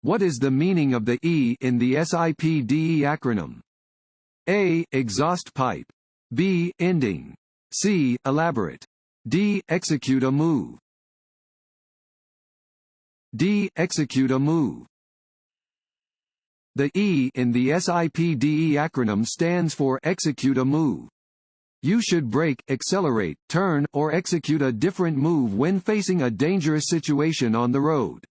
What is the meaning of the E in the SIPDE acronym? A. Exhaust pipe. B. Ending. C. Elaborate. D. Execute a move. D. Execute a move. The E in the SIPDE acronym stands for execute a move. You should brake, accelerate, turn, or execute a different move when facing a dangerous situation on the road.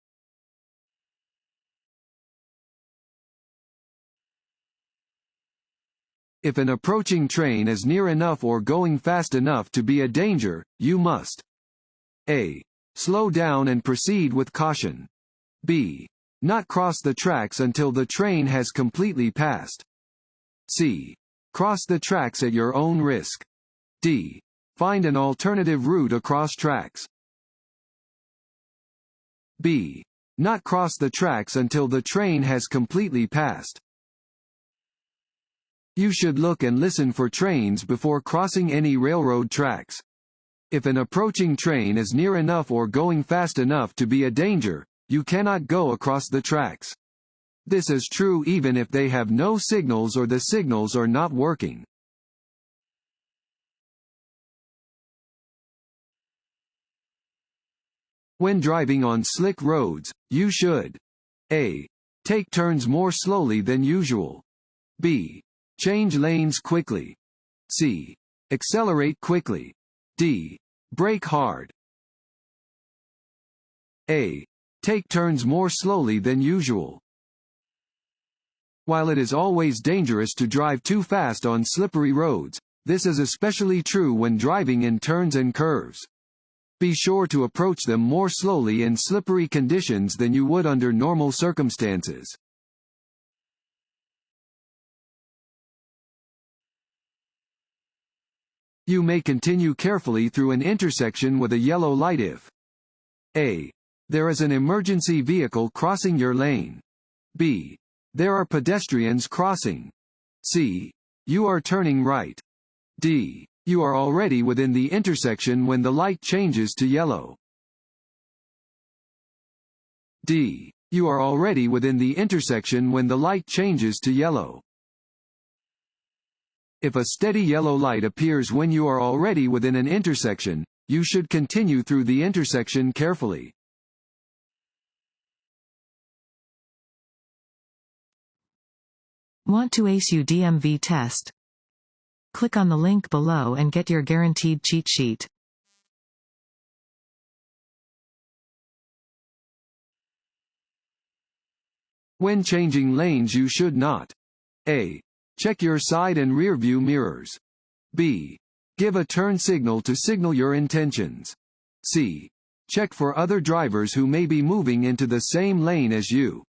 If an approaching train is near enough or going fast enough to be a danger, you must A. Slow down and proceed with caution. B. Not cross the tracks until the train has completely passed. C. Cross the tracks at your own risk. D. Find an alternative route across tracks. B. Not cross the tracks until the train has completely passed. You should look and listen for trains before crossing any railroad tracks. If an approaching train is near enough or going fast enough to be a danger, you cannot go across the tracks. This is true even if they have no signals or the signals are not working. When driving on slick roads, you should A. Take turns more slowly than usual. B. Change lanes quickly. C. Accelerate quickly. D. Brake hard. A. Take turns more slowly than usual. While it is always dangerous to drive too fast on slippery roads, this is especially true when driving in turns and curves. Be sure to approach them more slowly in slippery conditions than you would under normal circumstances. You may continue carefully through an intersection with a yellow light if A. There is an emergency vehicle crossing your lane. B. There are pedestrians crossing. C. You are turning right. D. You are already within the intersection when the light changes to yellow. D. You are already within the intersection when the light changes to yellow. If a steady yellow light appears when you are already within an intersection, you should continue through the intersection carefully. Want to ace your DMV test? Click on the link below and get your guaranteed cheat sheet. When changing lanes you should not A. Check your side and rear view mirrors. B. Give a turn signal to signal your intentions. C. Check for other drivers who may be moving into the same lane as you.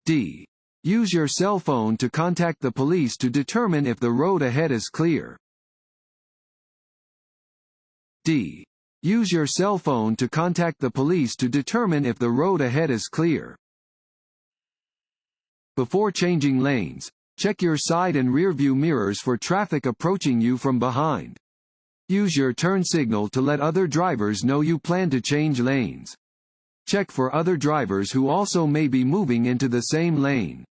D. Use your cell phone to contact the police to determine if the road ahead is clear. D. Use your cell phone to contact the police to determine if the road ahead is clear. Before changing lanes, check your side and rear view mirrors for traffic approaching you from behind. Use your turn signal to let other drivers know you plan to change lanes. Check for other drivers who also may be moving into the same lane.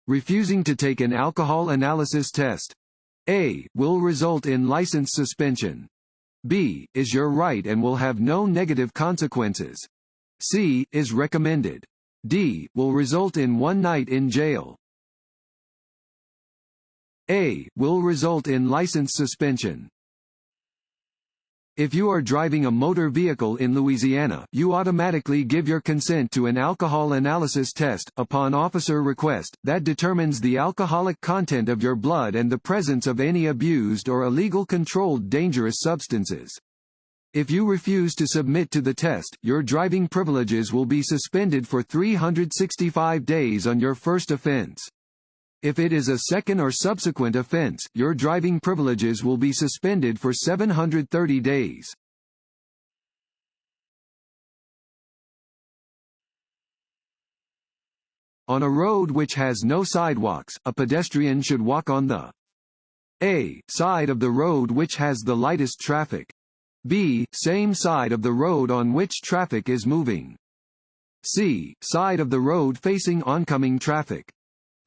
Refusing to take an alcohol analysis test. A. Will result in license suspension. B. Is your right and will have no negative consequences. C. Is recommended. D. Will result in 1 night in jail. A. Will result in license suspension. If you are driving a motor vehicle in Louisiana, you automatically give your consent to an alcohol analysis test, upon officer request, that determines the alcoholic content of your blood and the presence of any abused or illegal controlled dangerous substances. If you refuse to submit to the test, your driving privileges will be suspended for 365 days on your first offense. If it is a second or subsequent offense, your driving privileges will be suspended for 730 days. On a road which has no sidewalks, a pedestrian should walk on the A. side of the road which has the lightest traffic. B. Same side of the road on which traffic is moving. C. Side of the road facing oncoming traffic.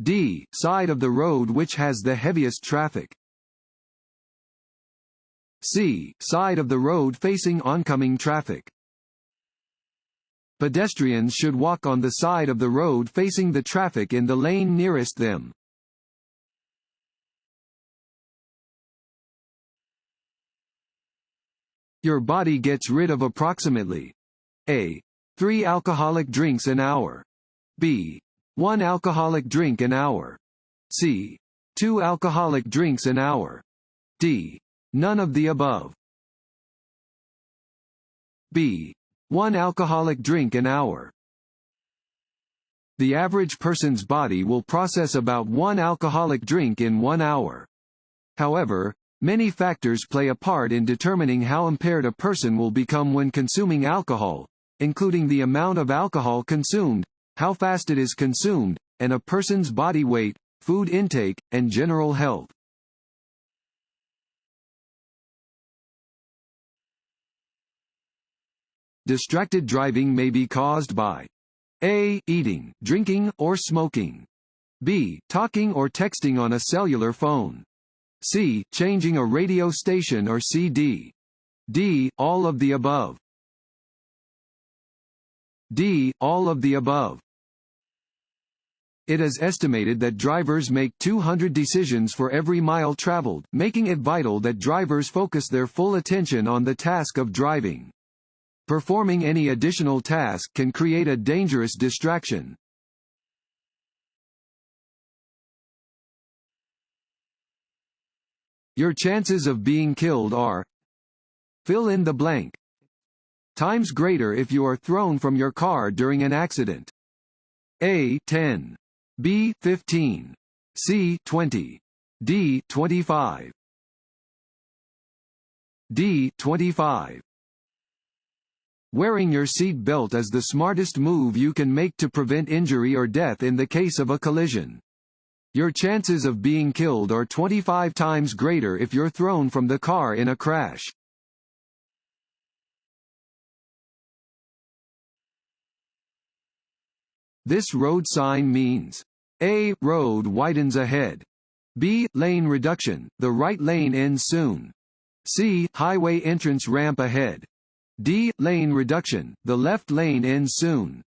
D. Side of the road which has the heaviest traffic. C. Side of the road facing oncoming traffic. Pedestrians should walk on the side of the road facing the traffic in the lane nearest them. Your body gets rid of approximately A. 3 alcoholic drinks an hour. B. 1 alcoholic drink an hour. C. 2 alcoholic drinks an hour. D. None of the above. B. 1 alcoholic drink an hour. The average person's body will process about 1 alcoholic drink in 1 hour. However, many factors play a part in determining how impaired a person will become when consuming alcohol, including the amount of alcohol consumed, how fast it is consumed, and a person's body weight, food intake, and general health. Distracted driving may be caused by A. Eating, drinking, or smoking. B. Talking or texting on a cellular phone. C. Changing a radio station or CD. D. All of the above. D. All of the above. It is estimated that drivers make 200 decisions for every mile traveled, making it vital that drivers focus their full attention on the task of driving. Performing any additional task can create a dangerous distraction. Your chances of being killed are: fill in the blank. Times greater if you are thrown from your car during an accident. A. 10. B. 15. C. 20. D. 25. D. 25. Wearing your seat belt is the smartest move you can make to prevent injury or death in the case of a collision. Your chances of being killed are 25 times greater if you're thrown from the car in a crash. This road sign means: A. Road widens ahead. B. Lane reduction, the right lane ends soon. C. Highway entrance ramp ahead. D. Lane reduction, the left lane ends soon.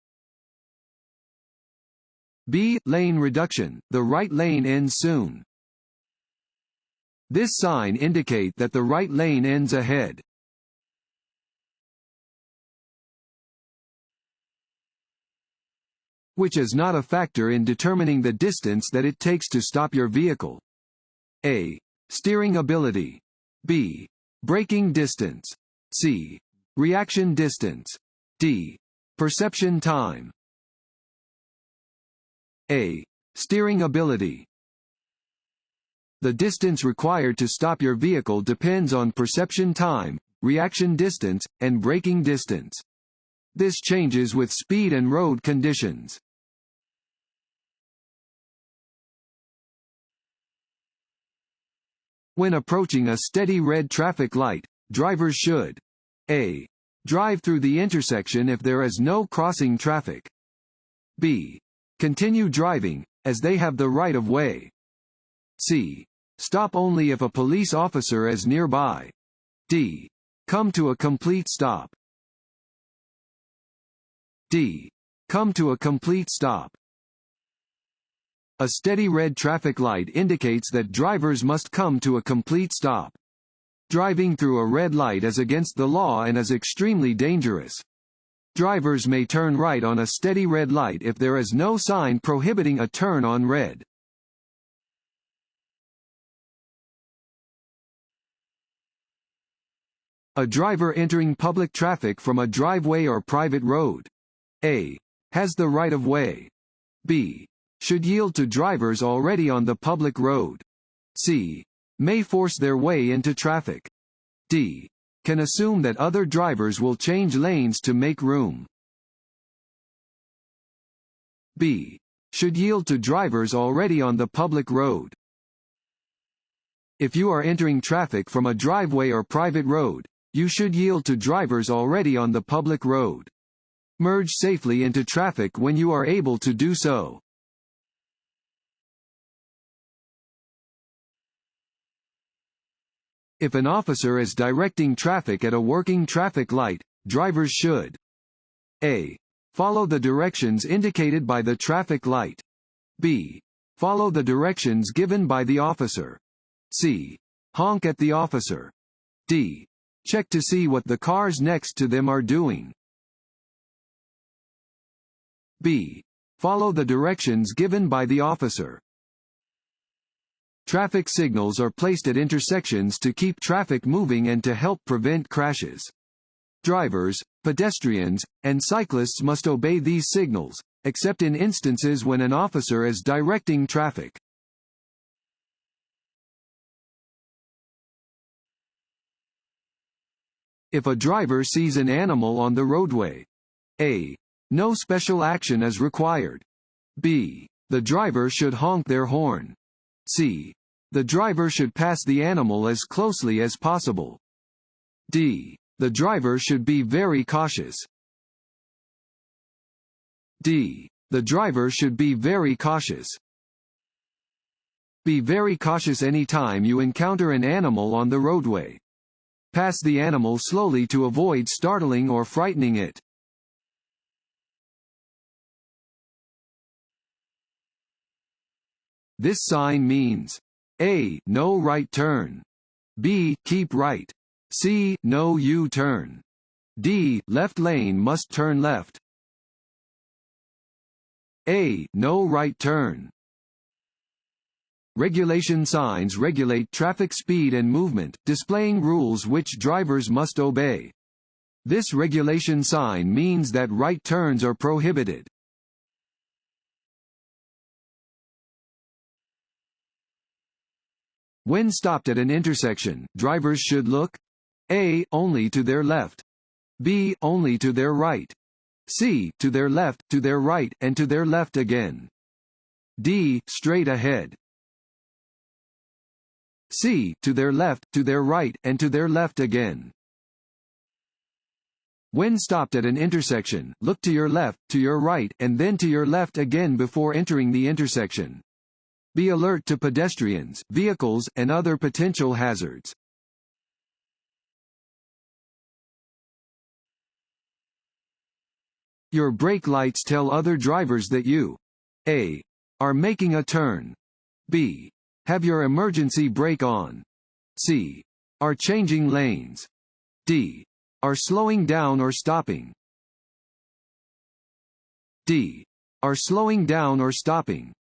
B. Lane reduction, the right lane ends soon. This sign indicates that the right lane ends ahead. Which is not a factor in determining the distance that it takes to stop your vehicle. A. Steering ability. B. Braking distance. C. Reaction distance. D. Perception time. A. Steering ability. The distance required to stop your vehicle depends on perception time, reaction distance, and braking distance. This changes with speed and road conditions. When approaching a steady red traffic light, drivers should: A. Drive through the intersection if there is no crossing traffic. B. Continue driving, as they have the right of way. C. Stop only if a police officer is nearby. D. Come to a complete stop. D. Come to a complete stop. A steady red traffic light indicates that drivers must come to a complete stop. Driving through a red light is against the law and is extremely dangerous. Drivers may turn right on a steady red light if there is no sign prohibiting a turn on red. A driver entering public traffic from a driveway or private road. A. Has the right of way. B. Should yield to drivers already on the public road. C. May force their way into traffic. D. Can assume that other drivers will change lanes to make room. B. Should yield to drivers already on the public road. If you are entering traffic from a driveway or private road, You should yield to drivers already on the public road. Merge safely into traffic when you are able to do so. If an officer is directing traffic at a working traffic light, drivers should A. Follow the directions indicated by the traffic light. B. Follow the directions given by the officer. C. Honk at the officer. D. Check to see what the cars next to them are doing. B. Follow the directions given by the officer. Traffic signals are placed at intersections to keep traffic moving and to help prevent crashes. Drivers, pedestrians, and cyclists must obey these signals, except in instances when an officer is directing traffic. If a driver sees an animal on the roadway, A. No special action is required. B. The driver should honk their horn. C. The driver should pass the animal as closely as possible. D. The driver should be very cautious. D. The driver should be very cautious. Be very cautious anytime you encounter an animal on the roadway. Pass the animal slowly to avoid startling or frightening it. This sign means A. No right turn. B. Keep right. C. No U-turn. D. Left lane must turn left. A. No right turn. Regulation signs regulate traffic speed and movement, displaying rules which drivers must obey. This regulation sign means that right turns are prohibited. When stopped at an intersection, drivers should look A. Only to their left. B. Only to their right. C. To their left, to their right, and to their left again. D. Straight ahead. C. To their left, to their right, and to their left again. When stopped at an intersection, look to your left, to your right, and then to your left again before entering the intersection. Be alert to pedestrians, vehicles, and other potential hazards. Your brake lights tell other drivers that you A. Are making a turn. B. Have your emergency brake on. C. Are changing lanes. D. Are slowing down or stopping. D. Are slowing down or stopping.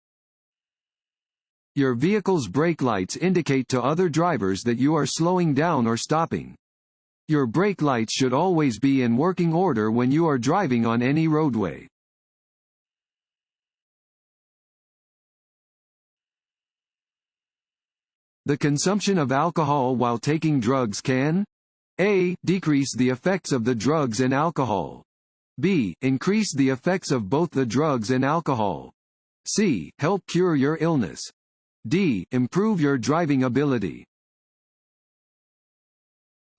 Your vehicle's brake lights indicate to other drivers that you are slowing down or stopping. Your brake lights should always be in working order when you are driving on any roadway. The consumption of alcohol while taking drugs can A. Decrease the effects of the drugs and alcohol. B. Increase the effects of both the drugs and alcohol. C. Help cure your illness. D. Improve your driving ability.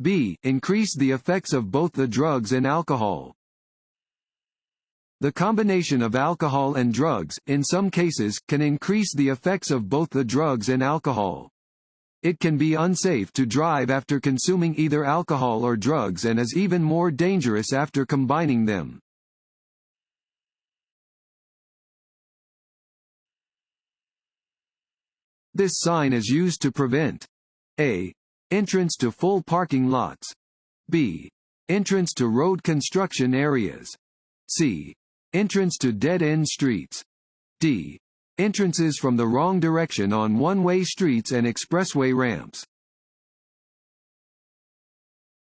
B. Increase the effects of both the drugs and alcohol. The combination of alcohol and drugs, in some cases, can increase the effects of both the drugs and alcohol. It can be unsafe to drive after consuming either alcohol or drugs and is even more dangerous after combining them. This sign is used to prevent A. Entrance to full parking lots. B. Entrance to road construction areas. C. Entrance to dead-end streets. D. Entrances from the wrong direction on one-way streets and expressway ramps.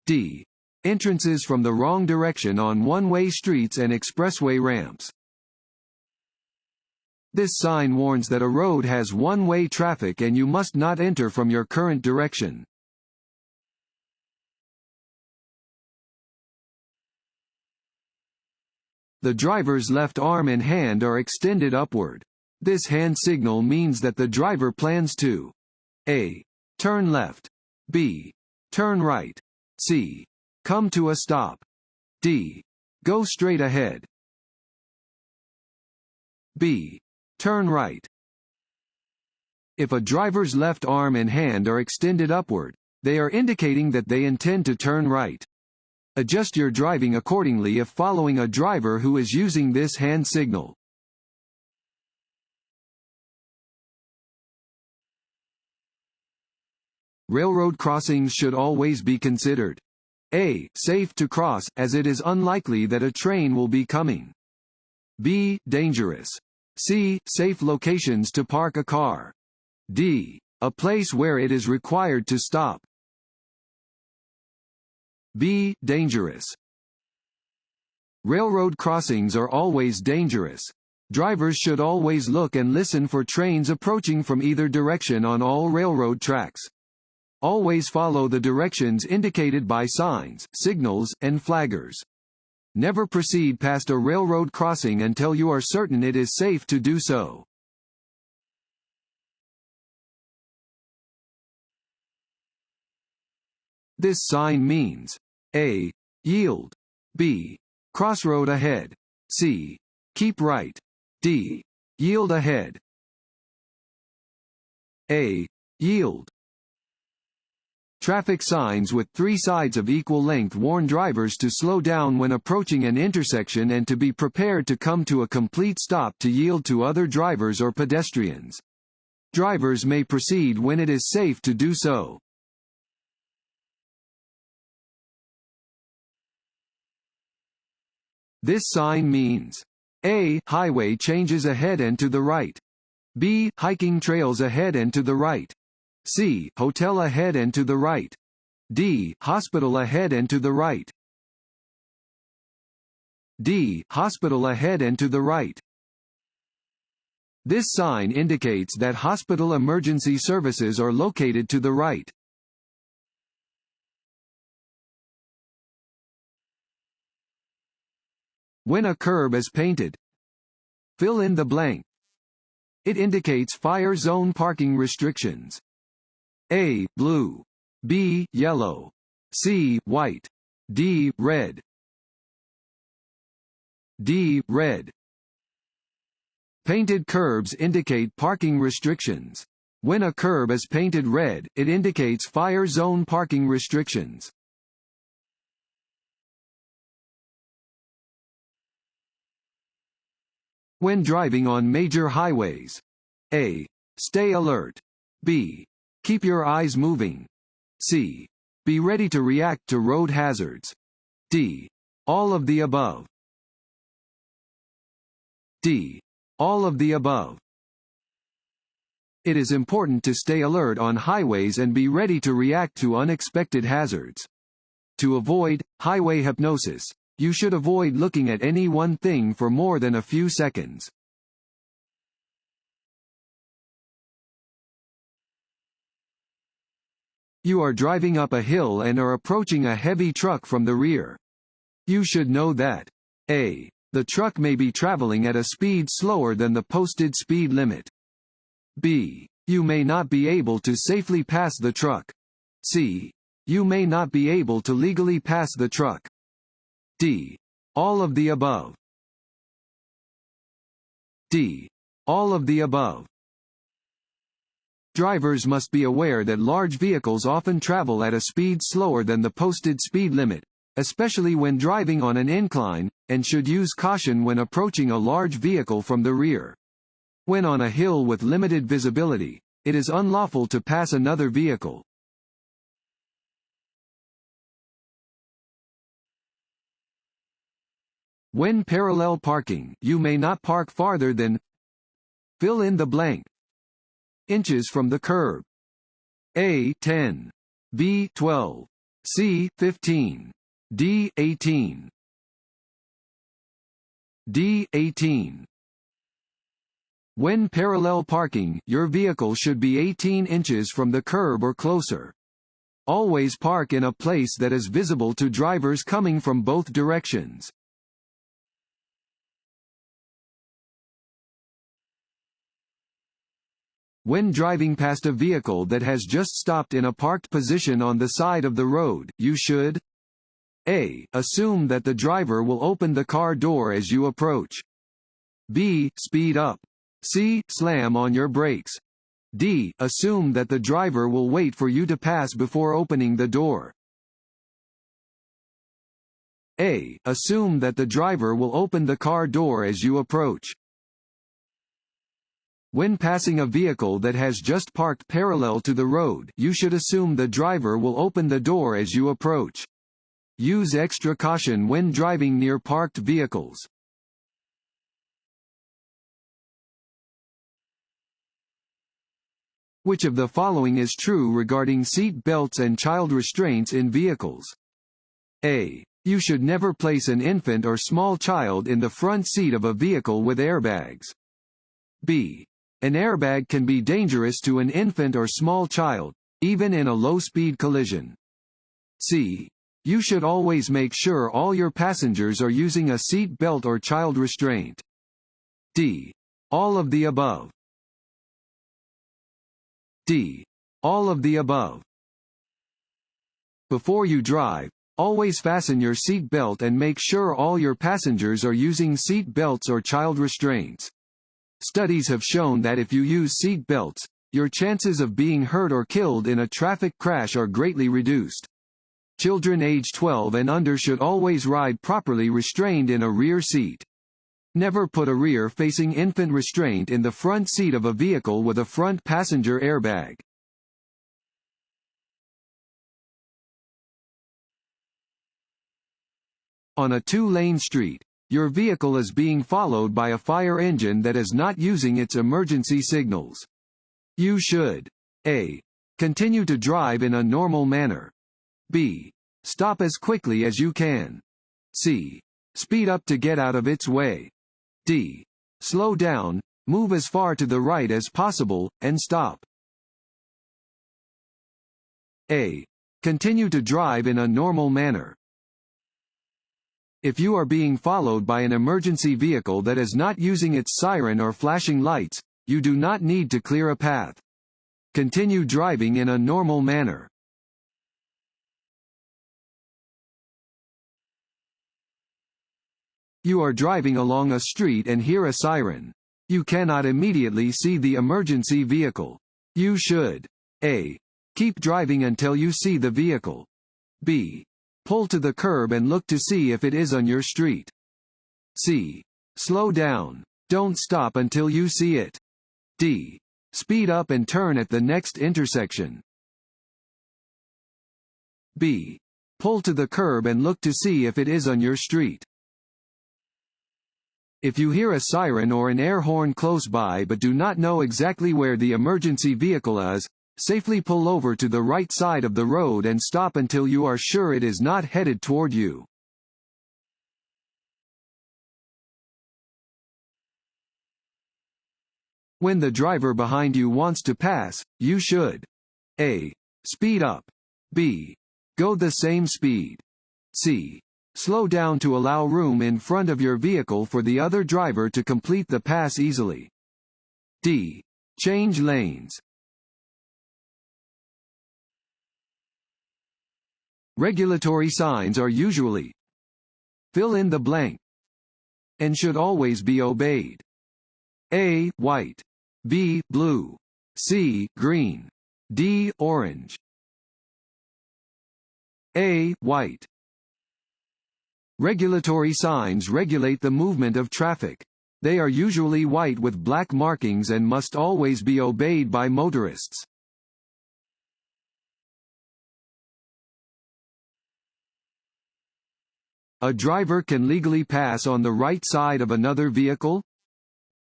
D. Entrances from the wrong direction on one-way streets and expressway ramps. This sign warns that a road has one-way traffic and you must not enter from your current direction. The driver's left arm and hand are extended upward. This hand signal means that the driver plans to A. Turn left. B. Turn right. C. Come to a stop. D. Go straight ahead. B. Turn right. If a driver's left arm and hand are extended upward, they are indicating that they intend to turn right. Adjust your driving accordingly if following a driver who is using this hand signal. Railroad crossings should always be considered. A. Safe to cross, as it is unlikely that a train will be coming. B. Dangerous. C. Safe locations to park a car. D. A place where it is required to stop. B. Dangerous. Railroad crossings are always dangerous. Drivers should always look and listen for trains approaching from either direction on all railroad tracks. Always follow the directions indicated by signs, signals, and flaggers. Never proceed past a railroad crossing until you are certain it is safe to do so. This sign means A. Yield. B. Crossroad ahead. C. Keep right. D. Yield ahead. A. Yield. Traffic signs with 3 sides of equal length warn drivers to slow down when approaching an intersection and to be prepared to come to a complete stop to yield to other drivers or pedestrians. Drivers may proceed when it is safe to do so. This sign means A. Highway changes ahead and to the right. B. Hiking trails ahead and to the right. C. Hotel ahead and to the right. D. Hospital ahead and to the right. D. Hospital ahead and to the right. This sign indicates that hospital emergency services are located to the right. When a curb is painted, fill in the blank. It indicates fire zone parking restrictions. A. Blue. B. Yellow. C. White. D. Red. D. Red. Painted curbs indicate parking restrictions. When a curb is painted red, it indicates fire zone parking restrictions. When driving on major highways. A. Stay alert. B. Keep your eyes moving. C. Be ready to react to road hazards. D. All of the above. D. All of the above. It is important to stay alert on highways and be ready to react to unexpected hazards. To avoid highway hypnosis, you should avoid looking at any one thing for more than a few seconds. You are driving up a hill and are approaching a heavy truck from the rear. You should know that A. The truck may be traveling at a speed slower than the posted speed limit. B. You may not be able to safely pass the truck. C. You may not be able to legally pass the truck. D. All of the above. D. All of the above. Drivers must be aware that large vehicles often travel at a speed slower than the posted speed limit, especially when driving on an incline, and should use caution when approaching a large vehicle from the rear. When on a hill with limited visibility, it is unlawful to pass another vehicle. When parallel parking, you may not park farther than fill in the blank inches from the curb. A. 10. B. 12. C. 15. D. 18. D. 18. When parallel parking, your vehicle should be 18 inches from the curb or closer. Always park in a place that is visible to drivers coming from both directions. When driving past a vehicle that has just stopped in a parked position on the side of the road, you should A. Assume that the driver will open the car door as you approach. B. Speed up. C. Slam on your brakes. D. Assume that the driver will wait for you to pass before opening the door. A. Assume that the driver will open the car door as you approach. When passing a vehicle that has just parked parallel to the road, you should assume the driver will open the door as you approach. Use extra caution when driving near parked vehicles. Which of the following is true regarding seat belts and child restraints in vehicles? A. You should never place an infant or small child in the front seat of a vehicle with airbags. B. An airbag can be dangerous to an infant or small child, even in a low-speed collision. C. You should always make sure all your passengers are using a seat belt or child restraint. D. All of the above. D. All of the above. Before you drive, always fasten your seat belt and make sure all your passengers are using seat belts or child restraints. Studies have shown that if you use seat belts, your chances of being hurt or killed in a traffic crash are greatly reduced. Children age 12 and under should always ride properly restrained in a rear seat. Never put a rear-facing infant restraint in the front seat of a vehicle with a front passenger airbag. On a two-lane street, your vehicle is being followed by a fire engine that is not using its emergency signals. You should A. Continue to drive in a normal manner. B. Stop as quickly as you can. C. Speed up to get out of its way. D. Slow down, move as far to the right as possible, and stop. A. Continue to drive in a normal manner. If you are being followed by an emergency vehicle that is not using its siren or flashing lights, you do not need to clear a path. Continue driving in a normal manner. You are driving along a street and hear a siren. You cannot immediately see the emergency vehicle. You should A. Keep driving until you see the vehicle. B. Pull to the curb and look to see if it is on your street. C. Slow down. Don't stop until you see it. D. Speed up and turn at the next intersection. B. Pull to the curb and look to see if it is on your street. If you hear a siren or an air horn close by but do not know exactly where the emergency vehicle is, safely pull over to the right side of the road and stop until you are sure it is not headed toward you. When the driver behind you wants to pass, you should A. Speed up. B. Go the same speed. C. Slow down to allow room in front of your vehicle for the other driver to complete the pass easily. D. Change lanes. Regulatory signs are usually fill in the blank and should always be obeyed. A. White. B. Blue. C. Green. D. Orange. A. White. Regulatory signs regulate the movement of traffic. They are usually white with black markings and must always be obeyed by motorists. A driver can legally pass on the right side of another vehicle?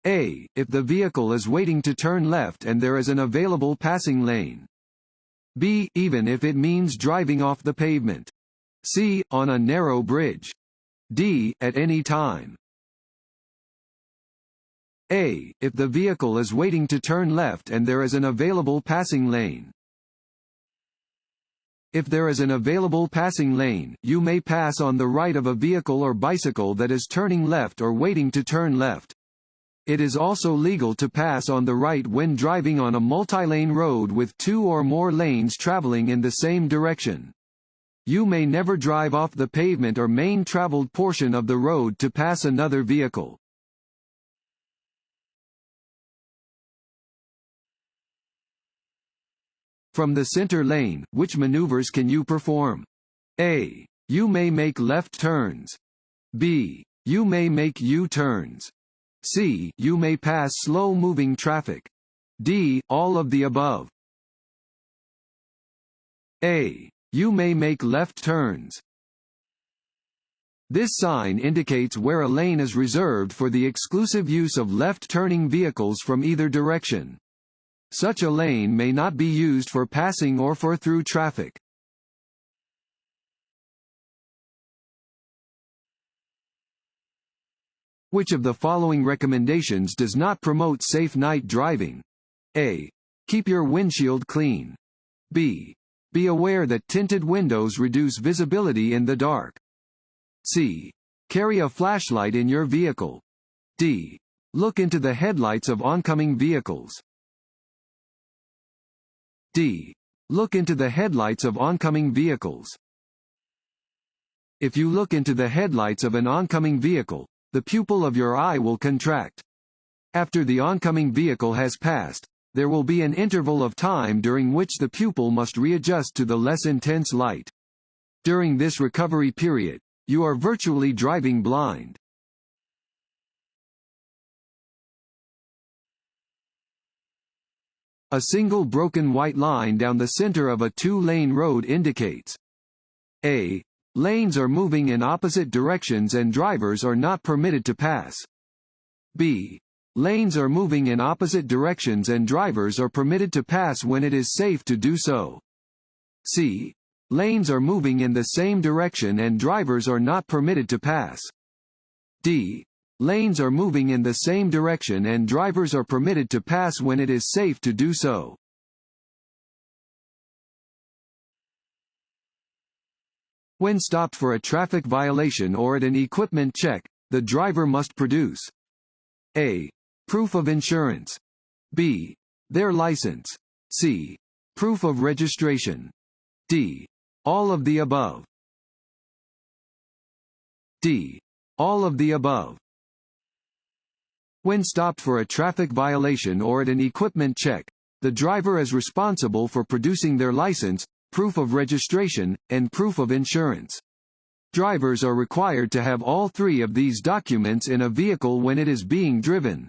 A. If the vehicle is waiting to turn left and there is an available passing lane. B. Even if it means driving off the pavement. C. On a narrow bridge. D. At any time. A. If the vehicle is waiting to turn left and there is an available passing lane. If there is an available passing lane, you may pass on the right of a vehicle or bicycle that is turning left or waiting to turn left. It is also legal to pass on the right when driving on a multi-lane road with two or more lanes traveling in the same direction. You may never drive off the pavement or main traveled portion of the road to pass another vehicle. From the center lane, which maneuvers can you perform? A. You may make left turns. B. You may make U-turns. C. You may pass slow-moving traffic. D. All of the above. A. You may make left turns. This sign indicates where a lane is reserved for the exclusive use of left-turning vehicles from either direction. Such a lane may not be used for passing or for through traffic. Which of the following recommendations does not promote safe night driving? A. Keep your windshield clean. B. Be aware that tinted windows reduce visibility in the dark. C. Carry a flashlight in your vehicle. D. Look into the headlights of oncoming vehicles. D. Look into the headlights of oncoming vehicles. If you look into the headlights of an oncoming vehicle, the pupil of your eye will contract. After the oncoming vehicle has passed, there will be an interval of time during which the pupil must readjust to the less intense light. During this recovery period, you are virtually driving blind. A single broken white line down the center of a two-lane road indicates A. Lanes are moving in opposite directions and drivers are not permitted to pass. B. Lanes are moving in opposite directions and drivers are permitted to pass when it is safe to do so. C. Lanes are moving in the same direction and drivers are not permitted to pass. D. Lanes are moving in the same direction and drivers are permitted to pass when it is safe to do so. When stopped for a traffic violation or at an equipment check, the driver must produce A. Proof of insurance. B. Their license. C. Proof of registration. D. All of the above. D. All of the above. When stopped for a traffic violation or at an equipment check, the driver is responsible for producing their license, proof of registration, and proof of insurance. Drivers are required to have all three of these documents in a vehicle when it is being driven.